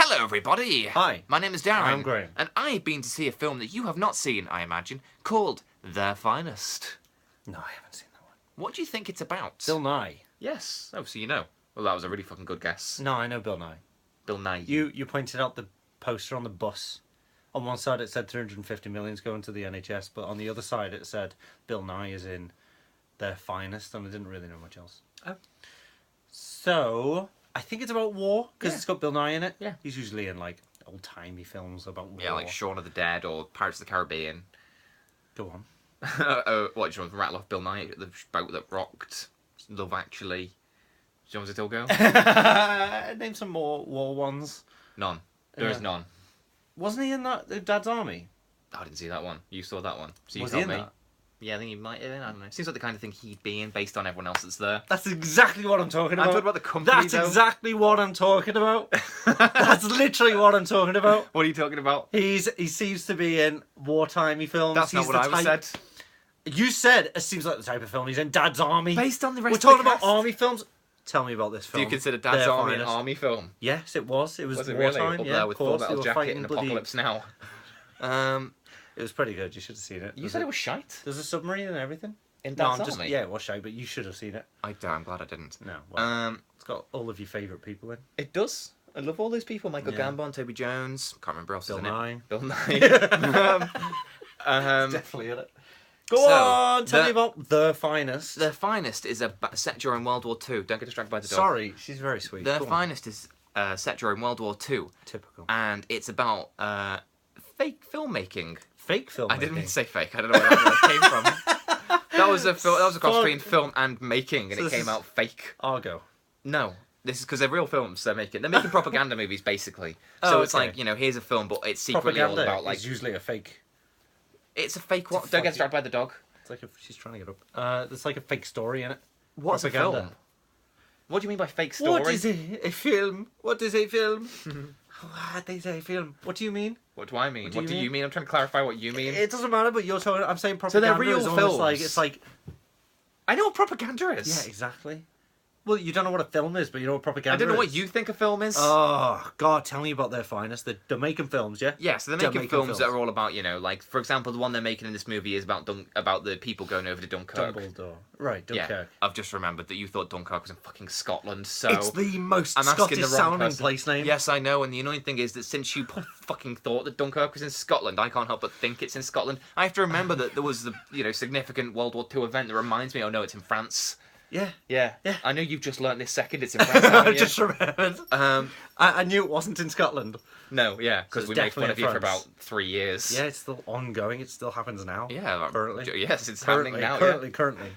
Hello, everybody. Hi. My name is Darren. I'm Graham. And I've been to see a film that you have not seen, I imagine, called The Finest. No, I haven't seen that one. What do you think it's about? Bill Nye. Yes. Oh, so you know. Well, that was a really fucking good guess. No, I know Bill Nye. Bill Nye. You pointed out the poster on the bus. On one side it said 350 million's going to the NHS, but on the other side it said Bill Nye is in Their Finest, and I didn't really know much else. Oh. So, I think it's about war, because Yeah. it's got Bill Nye in it. Yeah. He's usually in, like, old-timey films about war. Yeah, like Shaun of the Dead or Pirates of the Caribbean. Go on. What, do you want to rattle off Bill Nye? The boat that rocked. Love Actually. Do you want to still go? Name some more war ones. None. There is none. Wasn't he in that Dad's Army? I didn't see that one. You saw that one. So you Was tell he in me. that? Yeah, I think he might have been. I don't know. Seems like the kind of thing he'd be in based on everyone else that's there. That's exactly what I'm talking about. I'm talking about the company, That's though. exactly what I'm talking about. That's literally what I'm talking about. What are you talking about? He seems to be in wartimey films. That's He's not what the I type- said. You said it seems like the type of film he's in. Dad's Army. Based on the rest We're of the talking about cast. army films. Tell me about this Do film. you consider Dad's Their Army an Finest. army film? Yes, it was. It was Was it really? wartime. Up Yeah, there with of Full course. Metal They were Jacket fighting and bloody- Apocalypse Now. It was pretty good. You should have seen it. You said it was shite? There's a submarine and everything. In No, Dad's Army? yeah, it was shy, but you should have seen it. I'm glad I didn't. No, well, Um, it's got all of your favourite people in. It does. I love all those people. Michael Yeah. Gambon, Toby Jones. Can't remember else Bill is Nye. in it. Bill Nye. Definitely in it. Go so, on, tell me about The Finest. The Finest is set during World War II. Don't get distracted by the dog. Sorry, she's very sweet. The Go on. Finest is set during World War II. Typical. And it's about fake filmmaking. Fake filmmaking. I didn't mean to say fake. I don't know where that word came from. That was a cross between film and making, and So it this came is- out fake. Argo. No, this is because they're real films. They're making propaganda movies basically. Oh, So it's okay. like here's a film, but it's secretly all Propaganda about like is usually a fake. it's a fake. What? It's a Don't get fake- distracted by the dog. It's like she's trying to get up. There's like a fake story in it. What's a Propaganda. film? What do you mean by fake story? What is a film? What is a film? What is a film? What do you mean? What do I mean? What do you you mean? I'm trying to clarify what you mean. It doesn't matter, but you're talking. I'm saying So they're propaganda. real is almost like films. it's like. I know what propaganda is. Yeah, exactly. Well, you don't know what a film is, but you know what propaganda I don't know is. what you think a film is. Oh God, tell me about Their Finest. They're making films, yeah. Yeah, so they're making Jamaican films that are all about, like, for example, the one they're making in this movie is about the people going over to Dunkirk. Dumbledore. Right, Dunkirk. Yeah, I've just remembered that you thought Dunkirk was in fucking Scotland, so... It's the most I'm asking the Scottish wrong sounding person. place name. Yes, I know, and the annoying thing is that since you fucking thought that Dunkirk was in Scotland, I can't help but think it's in Scotland. I have to remember that there was the, significant World War II event that reminds me, oh no, it's in France. Yeah. Yeah. Yeah. I know you've just learnt this second it's in France, haven't I you? just remembered. I knew it wasn't in Scotland. No, yeah, because it's we made fun definitely of you for France. about 3 years. Yeah, it's still ongoing. It still happens now. Yeah. Currently. Yes, it's happening now, Currently.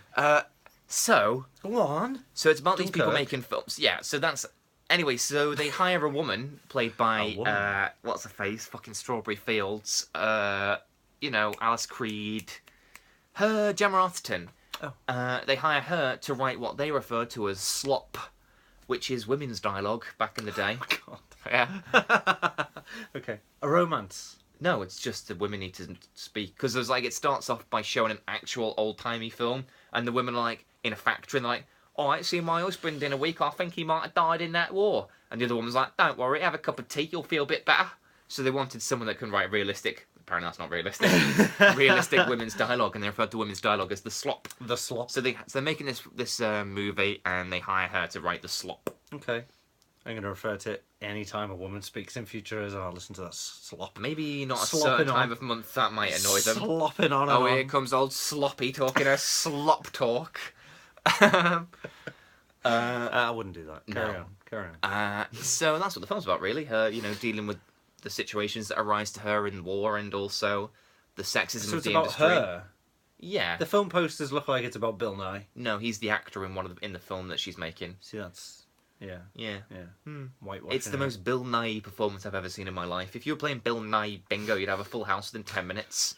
So... Go on. So it's about these people Dunkirk. making films. Yeah, so that's... Anyway, so they hire a woman played A by, woman? what's her face? Fucking Strawberry Fields. Alice Creed. Gemma Arterton. Oh. They hire her to write what they refer to as slop, which is women's dialogue back in the day. God. Yeah. Okay. A romance. No, it's just the women need to speak. Because there's it starts off by showing an actual old-timey film, and the women are like in a factory, and they're like, "Oh, I see my husband in a week. I think he might have died in that war." And the other woman's like, "Don't worry, have a cup of tea. You'll feel a bit better." So they wanted someone that can write realistic. Apparently, that's not realistic. Realistic women's dialogue, and they refer to women's dialogue as the slop. The slop. So they're making this movie, and they hire her to write the slop. Okay. I'm going to refer to it any time a woman speaks in future as I'll listen to that slop. Maybe not a Slopping certain time on. of month that might annoy them. Slopping on and Oh, on. here comes old Sloppy talking her slop talk. I wouldn't do that. No. Carry on. So that's what the film's about, really. Her, dealing with the situations that arise to her in war, and also the sexism So of it's the about industry. her. Yeah. The film posters look like it's about Bill Nye. No, he's the actor in the film that she's making. See, that's... Yeah. Yeah. Whitewashing. It's the most Bill Nye performance I've ever seen in my life. If you were playing Bill Nye bingo, you'd have a full house within 10 minutes.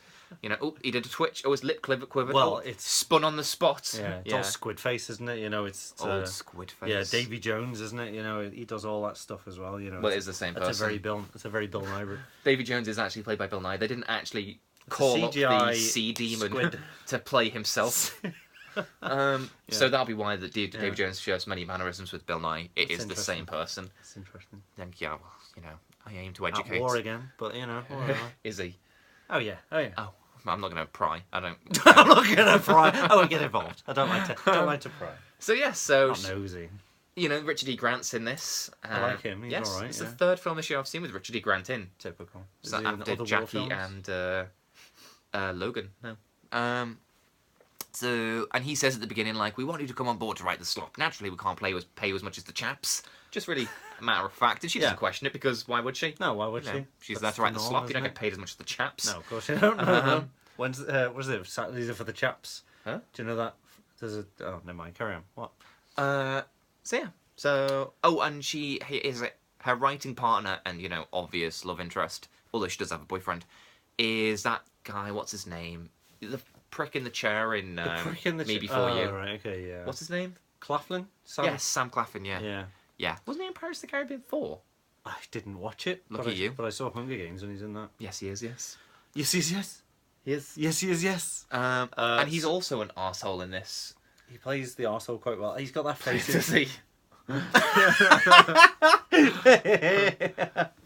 Oh, he did a twitch. Oh, his lip quivered. Well, oh, it's... spun on the spot. Yeah, it's all squid face, isn't it? It's... Old squid face. Yeah, Davy Jones, isn't it? He does all that stuff as well, Well, it is the same person. It's a very Bill Nye. Davy Jones is actually played by Bill Nye. They didn't actually call up CGI the sea demon squid. to play himself. So that'll be why David Jones shares many mannerisms with Bill Nye. It is the same person. It's interesting. Think, yeah, well, you know, I aim to educate. At war again, but you know. Whatever. Is he? Oh yeah. Oh, I'm not going to pry. I don't. I'm not gonna pry. I won't get involved. I don't like to pry. So yeah, so Not nosy. you know, Richard E. Grant's in this. I like him. He's yes, alright. it's the third film this year I've seen with Richard E. Grant in. Typical. Is So he in after other war Jackie films? and Logan. No. So, and he says at the beginning, like, we want you to come on board to write the slop. Naturally, we can't pay you as much as the chaps. Just really matter of fact. And she doesn't question it because why would she? No, why would You know, she? She's That's there to write the the slop. norm, You don't isn't get paid as much as the chaps. No, of course you don't. No. When's was it? These are for the chaps. Huh? Do you know that? There's a. Oh, never mind. Carry on. What? So yeah. So and she is her writing partner and, you know, obvious love interest, although she does have a boyfriend, is that guy. What's his name? The prick in the chair in Me Before You. Right. Okay. Yeah. What's his name? Claflin? Sam? Yes, Sam Claflin. Yeah. Yeah. Yeah. Wasn't he in Pirates of the Caribbean 4? I didn't watch it. Look but at you. But I saw Hunger Games and he's in that. Yes, he is. Yes. Yes, yes, yes. He is. Yes, he is. Yes. And he's also an arsehole in this. He plays the arsehole quite well. He's got that face. Does he?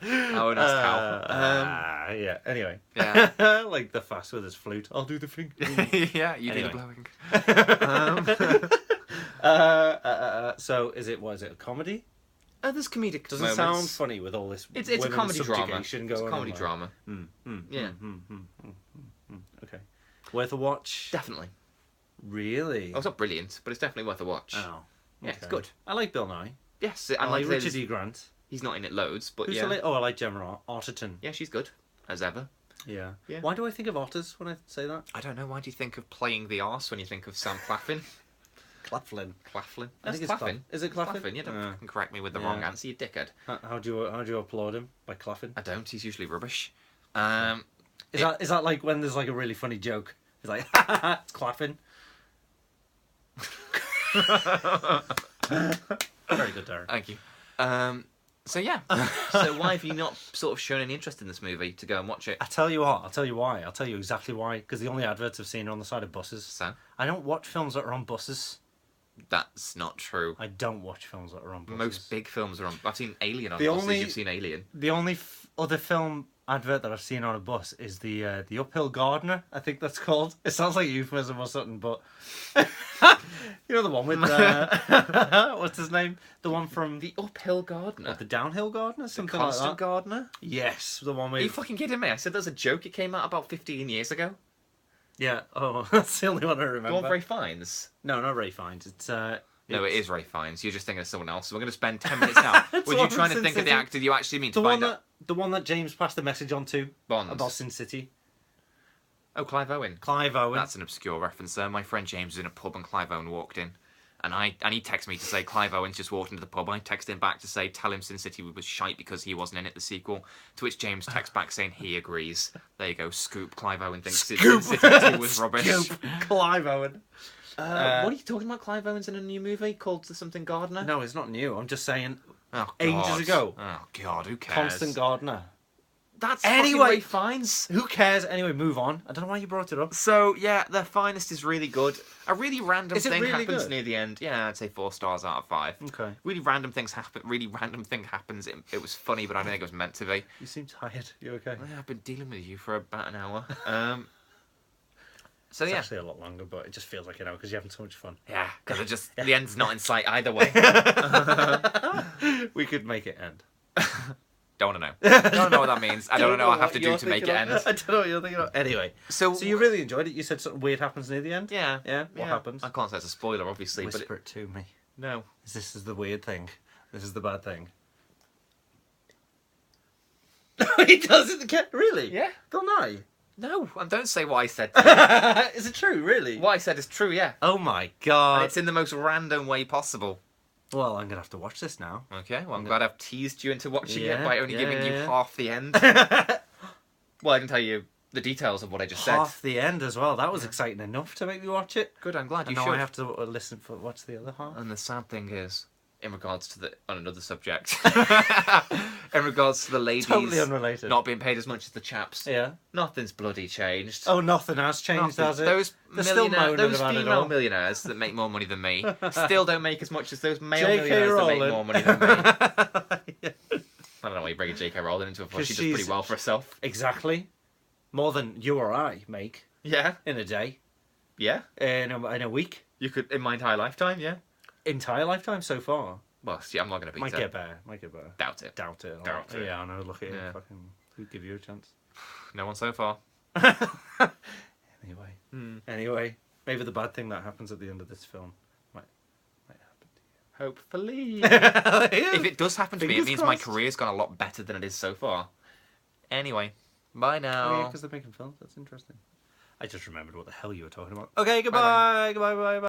Oh, that's how. Yeah. Anyway. Yeah. Like the fast with his flute. I'll do the thing. Yeah, you Anyway. do the blowing. So is it? What is it? A comedy? There's comedic Doesn't moments. sound funny with all this. It's a women's comedy drama. subjugation It's a going comedy on. drama. Yeah. Okay. Worth a watch. Definitely. Really? Oh, it's not brilliant, but it's definitely worth a watch. Oh. Yeah, it's okay. good. I like Bill Nye. Yes, I and like like Richard E. Grant. He's not in it loads, but Who's yeah. I like Gemma Arterton. Yeah, she's good, as ever. Yeah. Yeah. Why do I think of otters when I say that? I don't know, why do you think of playing the arse when you think of Sam Claflin? Claflin. Claflin? I That's think it's Claflin. Is it Claflin? Claflin, yeah, don't Yeah. fucking correct me with the Yeah. wrong answer, you dickhead. How do you applaud him? By Claflin? I don't, he's usually rubbish. Is that like when there's like a really funny joke? It's like, it's Claflin. Very good, Darren. Thank you. So yeah. So why have you not sort of shown any interest in this movie to go and watch it? I tell you what. I'll tell you why. I'll tell you exactly why. Because the only adverts I've seen are on the side of buses. So I don't watch films that are on buses. that's not true. I don't watch films that are on buses. Most big films are on. I've seen Alien on The buses. only- You've seen Alien. The only other film advert that I've seen on a bus is the Uphill Gardener. I think that's called. It sounds like a euphemism or something, but you know the one with what's his name? The one from The Uphill Gardener. the Downhill Gardener, something Constant like that. Gardener. Yes, the one Are you with fucking kidding me? I said there's a joke. It came out about 15 years ago. yeah. Oh, that's the only one I remember. The one Ray Fiennes. No, not Ray Fiennes. It's No, it is Ray Fiennes. You're just thinking of someone else. So we're going to spend 10 minutes now with you trying to Sin think of the City. actor you actually mean the to one find out. the one that James passed the message on to Bond. about Sin City. Oh, Clive Owen. Clive Owen. That's an obscure reference there. My friend James was in a pub and Clive Owen walked in. And he texted me to say Clive Owen's just walked into the pub. I texted him back to say tell him Sin City was shite because he wasn't in it, the sequel. To which James texts back saying he agrees. There you go, scoop. Clive Owen thinks Sin City 2 was rubbish. Scoop. Clive Owen. What are you talking about? Clive Owen's in a new movie called something Gardener? No, it's not new. I'm just saying. Oh, God. Ages ago. Oh, God, who cares? Constant Gardener. That's Anyway. fucking Ray Fiennes. Who cares? Anyway, move on. I don't know why you brought it up. So, yeah, The Finest is really good. A really random Is it thing really happens good? near the end. Yeah, I'd say 4 stars out of 5. Okay. Really random things happen. Really random thing happens. It was funny, but I don't think it was meant to be. You seem tired. You okay? Yeah, I've been dealing with you for about an hour. So It's yeah, actually a lot lolonger, but it just feels like an hour because you're having so much fun. yeah, because the end's not in sight either way. We could make it end. Don't want to know. Don't know what that means. I don't know what I have to do to make it end. I don't know what you're thinking of. Anyway, So so you really enjoyed it. You said something weird happens near the end. yeah, Yeah. What happens? I can't say it's a spoiler, obviously, but Whisper it to me. no. This is the weird thing. This is the bad thing. He does it. Really? Yeah. Don't lie. No, and don't say what I said. Is it true? Really? What I said is true, yeah. Oh my And god. it's in the most random way possible. Well, I'm gonna have to watch this now. Okay, well, I'm glad I've teased you into watching it by only Yeah, giving you yeah. half the end. Well, I didn't tell you the details of what I just Half said. the end as well. That was exciting enough to make me watch it. Good, I'm glad And you now should. I have to listen for what's the other half. And the sad thing is, in regards to on another subject, in regards to the ladies Totally unrelated. not being paid as much as the chaps, Yeah. nothing's bloody changed. Oh, nothing has changed, Nothing. has it? Those They're still moaning those about it female all. millionaires that make more money than me still don't make as much as those male J.K. millionaires that make Rowling. more money than me. Yeah. I don't know why you bring J.K. Rowling into it, but 'Cause she does pretty she's- well for herself. Exactly. More than you or I make Yeah, in a day, yeah. in a week, You could in my entire lifetime, yeah. entire lifetime so far. Well, see, I'm not going to beat Might her. get better. Might get better. Doubt it. Doubt it. Doubt it. Yeah, I know. Look at Yeah. it. Fucking, who'd give you a chance? No one so far. Anyway. Hmm. Anyway, maybe the bad thing that happens at the end of this film might happen Hopefully. to you. If it does happen to me, it Fingers means my crossed. career's gone a lot better than it is so far. Anyway, bye now. Oh, yeah, because they're making films. That's interesting. I just remembered what the hell you were talking about. Okay, goodbye. Goodbye. Bye.